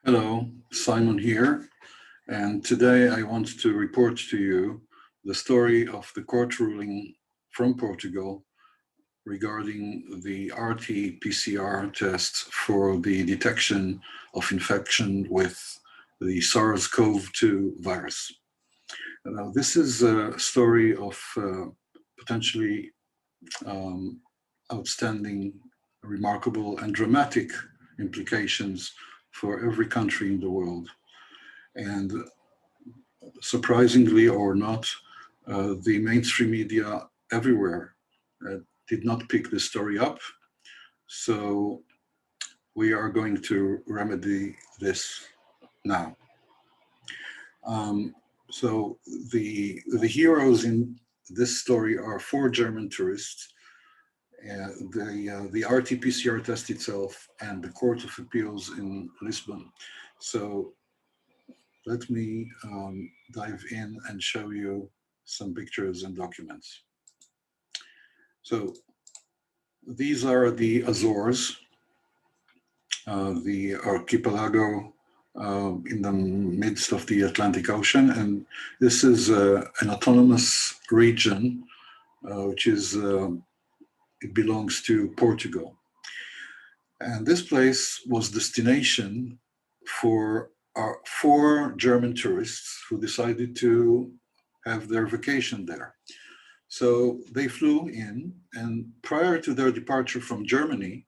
Hello, Simon here, and today I want to report to you the story of the court ruling from Portugal regarding the RT-PCR tests for the detection of infection with the SARS-CoV-2 virus. Now, this is a story of potentially outstanding, remarkable, and dramatic implications for every country in the world. And surprisingly or not, the mainstream media everywhere did not pick this story up. So we are going to remedy this now. So the heroes in this story are 4 German tourists, the RT-PCR test itself, and the Court of Appeals in Lisbon. So let me dive in and show you some pictures and documents. So these are the Azores, the archipelago in the midst of the Atlantic Ocean. And this is an autonomous region, which is, it belongs to Portugal. And this place was destination for 4 German tourists who decided to have their vacation there. So they flew in, and prior to their departure from Germany,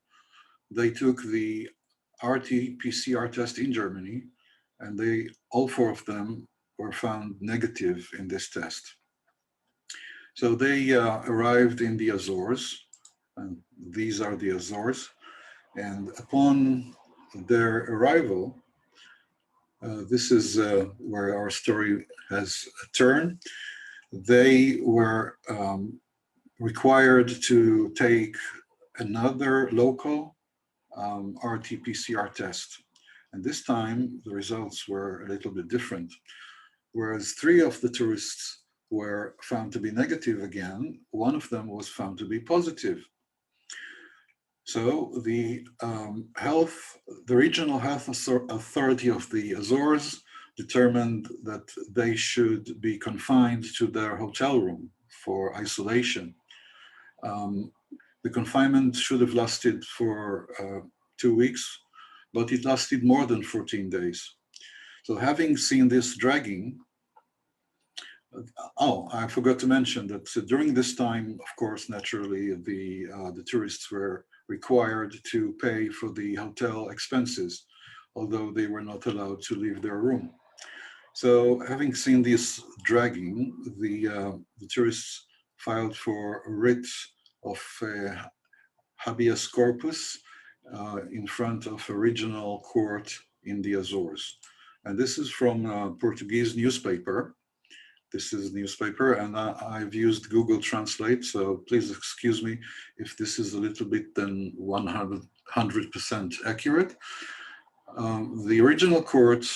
they took the RT-PCR test in Germany, and all 4 of them were found negative in this test. So they arrived in the Azores, and these are the Azores. And upon their arrival, this is where our story has a turn. They were required to take another local RT-PCR test. And this time, the results were a little bit different. Whereas 3 of the tourists were found to be negative again, 1 of them was found to be positive. So the regional health authority of the Azores determined that they should be confined to their hotel room for isolation. The confinement should have lasted for 2 weeks, but it lasted more than 14 days. So having seen this dragging, I forgot to mention that during this time, of course, naturally, the tourists were required to pay for the hotel expenses, although they were not allowed to leave their room. So having seen this dragging, the tourists filed for a writ of habeas corpus in front of a regional court in the Azores. And this is from a Portuguese newspaper. This is newspaper, and I've used Google Translate, so please excuse me if this is a little bit than 100% accurate. The original court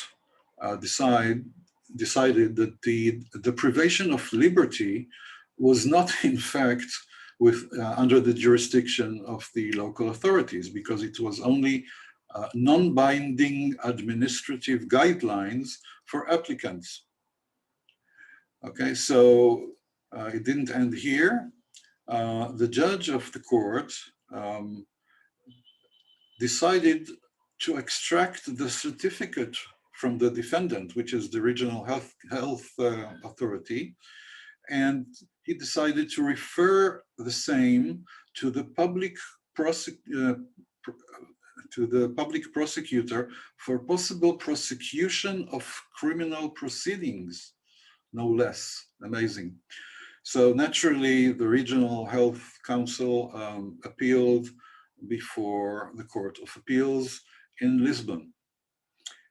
decided that the deprivation of liberty was not, in fact, under the jurisdiction of the local authorities, because it was only non-binding administrative guidelines for applicants. Okay, so it didn't end here. The judge of the court decided to extract the certificate from the defendant, which is the regional health authority, and he decided to refer the same to the public prosecutor for possible prosecution of criminal proceedings. No less. Amazing. So naturally, the Regional Health Council appealed before the Court of Appeals in Lisbon.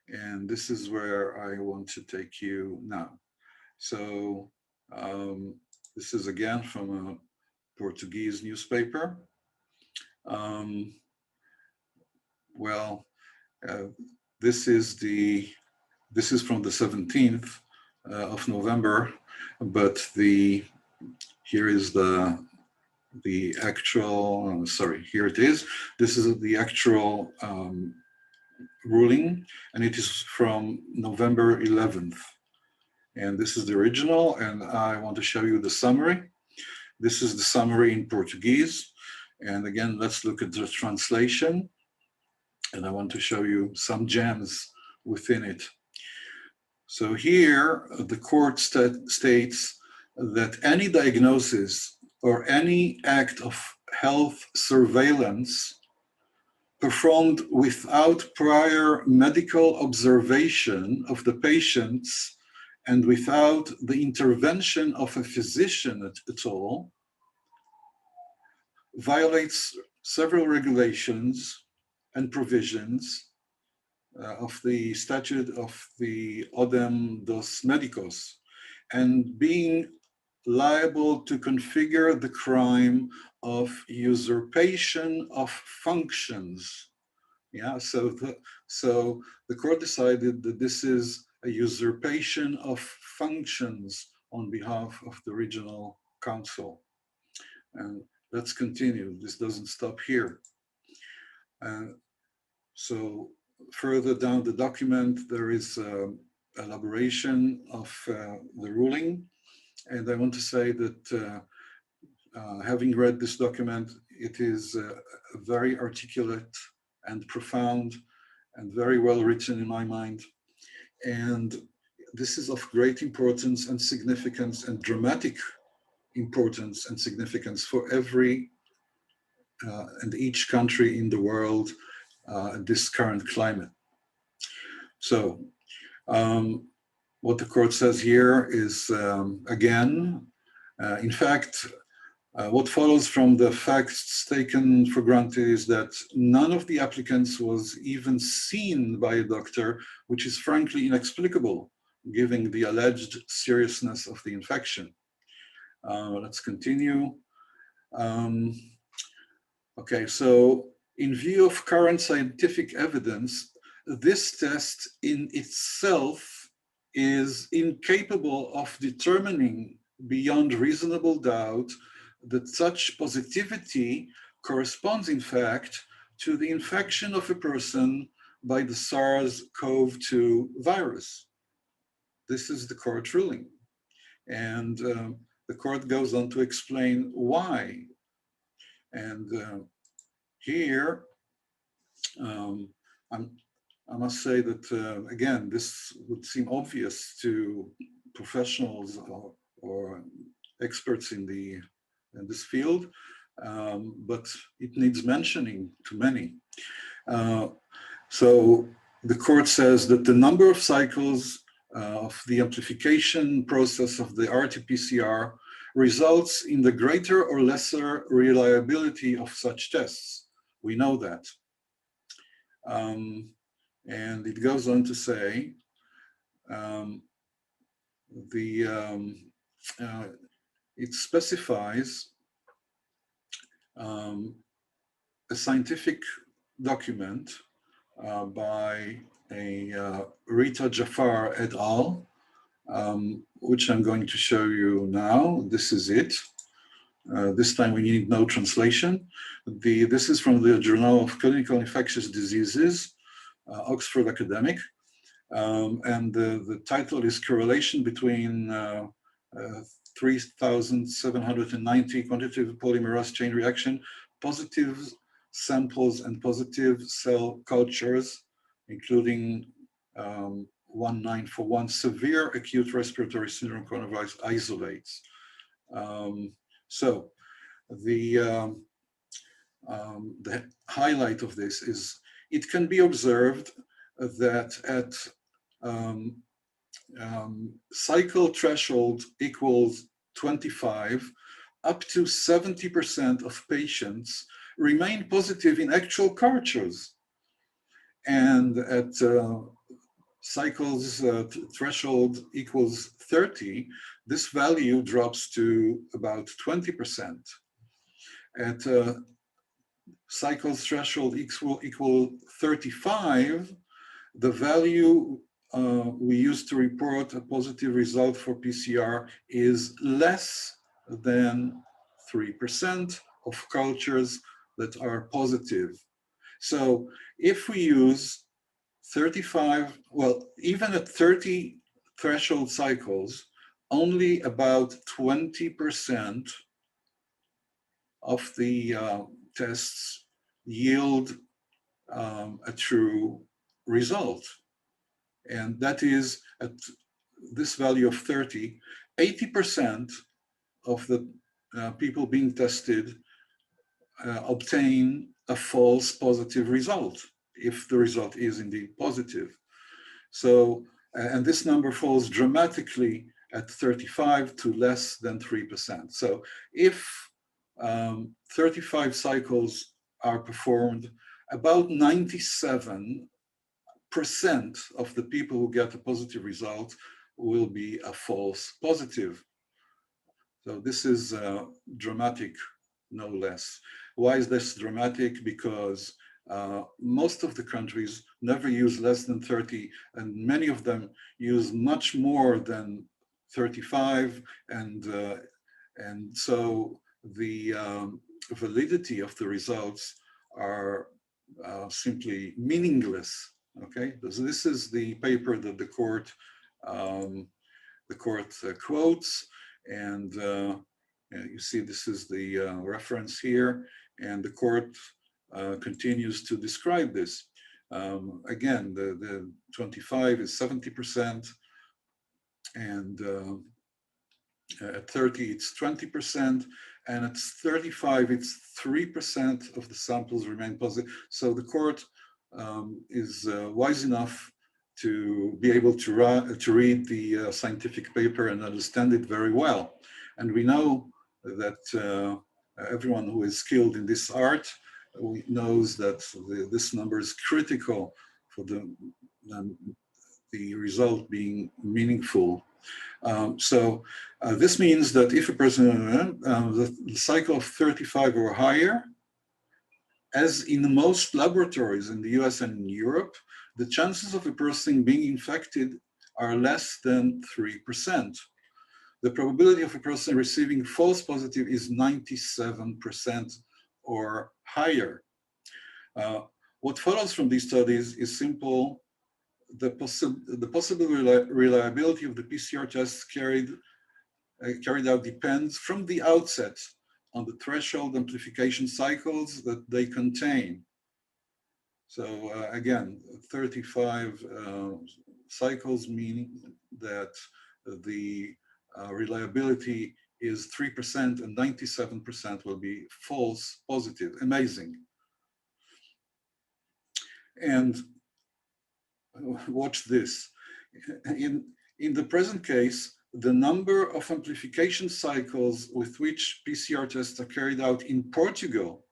And this is where I want to take you now. So this is again from a Portuguese newspaper. This is from the 17th of November, but here is the actual, sorry, here it is. This is the actual ruling, and it is from November 11th. And this is the original, and I want to show you the summary. This is the summary in Portuguese. And again, let's look at the translation. And I want to show you some gems within it. So here, the court states that any diagnosis or any act of health surveillance performed without prior medical observation of the patients and without the intervention of a physician at all violates several regulations and provisions of the statute of the Ordem dos Médicos, and being liable to configure the crime of usurpation of functions. Yeah, so the court decided that this is a usurpation of functions on behalf of the regional council. And let's continue. This doesn't stop here. So further down the document, there is elaboration of the ruling. And I want to say that having read this document, it is very articulate and profound and very well written in my mind. And this is of great importance and significance and dramatic importance and significance for every and each country in the world in this current climate. So what the court says here is, again, in fact, what follows from the facts taken for granted is that none of the applicants was even seen by a doctor, which is frankly inexplicable, given the alleged seriousness of the infection. Let's continue. Okay, so in view of current scientific evidence, this test in itself is incapable of determining beyond reasonable doubt that such positivity corresponds, in fact, to the infection of a person by the SARS-CoV-2 virus. This is the court ruling. And the court goes on to explain why. And here, I must say that, again, this would seem obvious to professionals or experts in this field, but it needs mentioning to many. So the court says that the number of cycles of the amplification process of the RT-PCR results in the greater or lesser reliability of such tests. We know that. And it goes on to say, it specifies a scientific document by Rita Jafar et al., which I'm going to show you now. This is it. This time we need no translation. This is from the Journal of Clinical Infectious Diseases, Oxford Academic. And the title is Correlation Between 3,790 quantitative polymerase chain reaction, positive samples and positive cell cultures, including 1941 severe acute respiratory syndrome coronavirus isolates. So the highlight of this is it can be observed that at cycle threshold equals 25, up to 70% of patients remain positive in actual cultures. And at cycles threshold equals 30, this value drops to about 20%. At cycles threshold equal 35, the value we use to report a positive result for PCR is less than 3% of cultures that are positive. So if we use 35, well, even at 30 threshold cycles, only about 20% of the tests yield a true result. And that is at this value of 30, 80% of the people being tested obtain a false positive result, if the result is indeed positive. So, and this number falls dramatically at 35 to less than 3%. So if 35 cycles are performed, about 97% of the people who get a positive result will be a false positive. So this is dramatic, no less. Why is this dramatic? Because most of the countries never use less than 30, and many of them use much more than 35, and so the validity of the results are simply meaningless. Okay, so this is the paper that the court quotes, and you see this is the reference here, and the court continues to describe this. Again, the 25 is 70%, and at 30 it's 20%, and at 35 it's 3% of the samples remain positive. So the court is wise enough to be able to read the scientific paper and understand it very well. And we know that everyone who is skilled in this art knows that this number is critical for the result being meaningful. So this means that if a person, the cycle of 35 or higher, as in most laboratories in the US and in Europe, the chances of a person being infected are less than 3%. The probability of a person receiving false positive is 97% or higher. What follows from these studies is simple. The possible reliability of the PCR tests carried out depends from the outset on the threshold amplification cycles that they contain. So again, 35 cycles meaning that the reliability is 3% and 97% will be false positive. Amazing. And watch this. In the present case, the number of amplification cycles with which PCR tests are carried out in Portugal,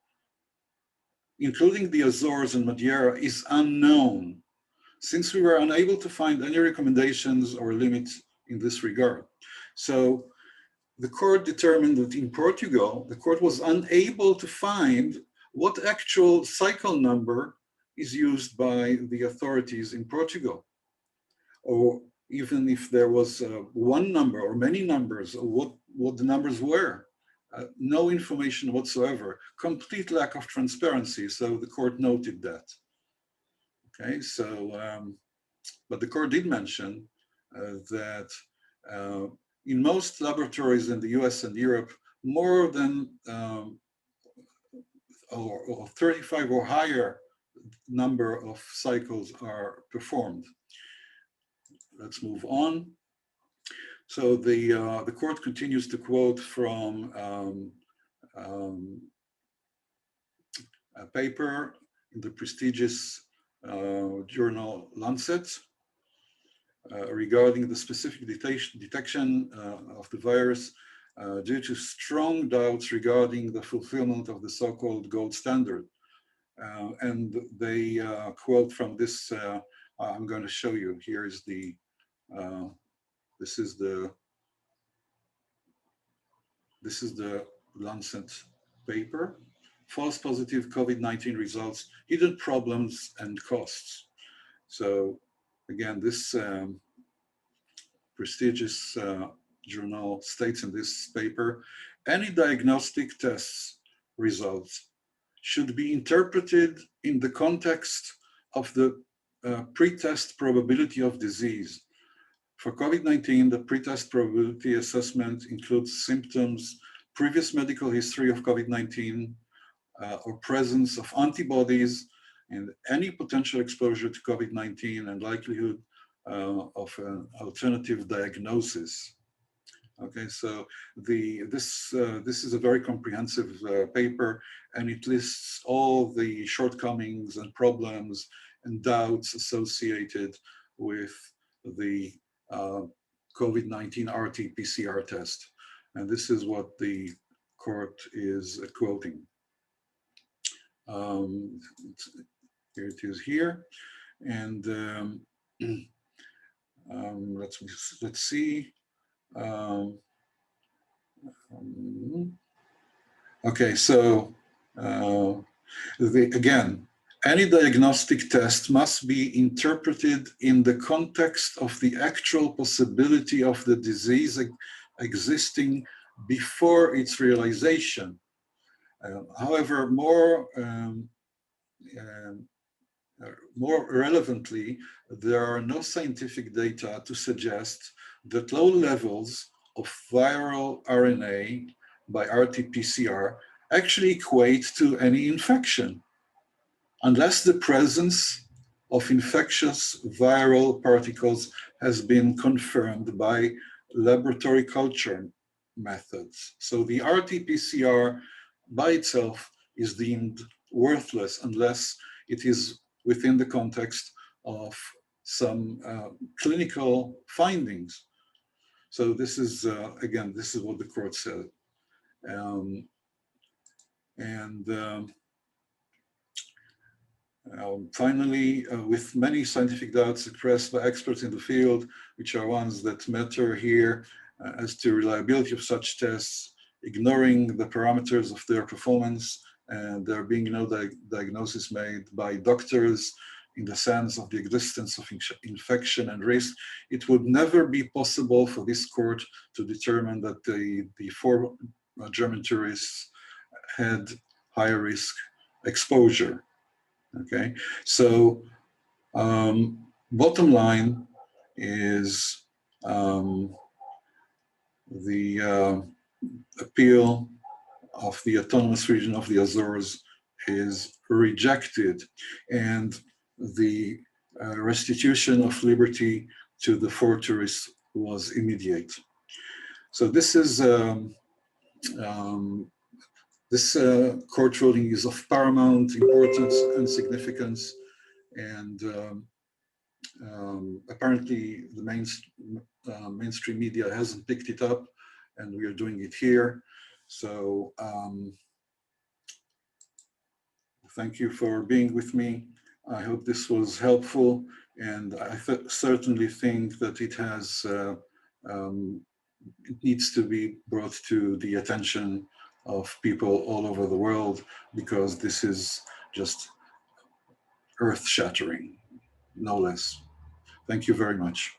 including the Azores and Madeira, is unknown, since we were unable to find any recommendations or limits in this regard. So the court determined that in Portugal, the court was unable to find what actual cycle number is used by the authorities in Portugal, or even if there was one number or many numbers, or what the numbers were. No information whatsoever, complete lack of transparency. So the court noted that. Okay, so, but the court did mention that in most laboratories in the US and Europe, more than or 35 or higher number of cycles are performed. Let's move on. So the court continues to quote from a paper in the prestigious journal Lancet regarding the specific detection of the virus due to strong doubts regarding the fulfillment of the so-called gold standard. And they quote from this, I'm going to show you. Here is the, this is the Lancet paper. False positive COVID-19 results, hidden problems and costs. So again, this prestigious journal states in this paper, any diagnostic tests results should be interpreted in the context of the pre-test probability of disease. For COVID-19, the pre-test probability assessment includes symptoms, previous medical history of COVID-19, or presence of antibodies, and any potential exposure to COVID-19 and likelihood of an alternative diagnosis. Okay, so this is a very comprehensive paper, and it lists all the shortcomings and problems and doubts associated with the COVID-19 RT-PCR test. And this is what the court is quoting. Here it is here, and let's see. Okay, so again, any diagnostic test must be interpreted in the context of the actual possibility of the disease existing before its realization. However, more relevantly, there are no scientific data to suggest that low levels of viral RNA by RT-PCR actually equate to any infection, unless the presence of infectious viral particles has been confirmed by laboratory culture methods. So the RT-PCR by itself is deemed worthless unless it is within the context of some clinical findings. So this is, again, this is what the court said. Finally, with many scientific doubts expressed by experts in the field, which are ones that matter here as to reliability of such tests, ignoring the parameters of their performance, and there being no diagnosis made by doctors in the sense of the existence of infection and risk, it would never be possible for this court to determine that the 4 German tourists had higher risk exposure. Okay, so bottom line is the appeal of the autonomous region of the Azores is rejected, and the restitution of liberty to the 4 tourists was immediate. So this is this court ruling is of paramount importance and significance, and apparently the mainstream media hasn't picked it up, and we are doing it here. So thank you for being with me. I hope this was helpful, and I certainly think that it has it needs to be brought to the attention of people all over the world, because this is just earth-shattering, no less. Thank you very much.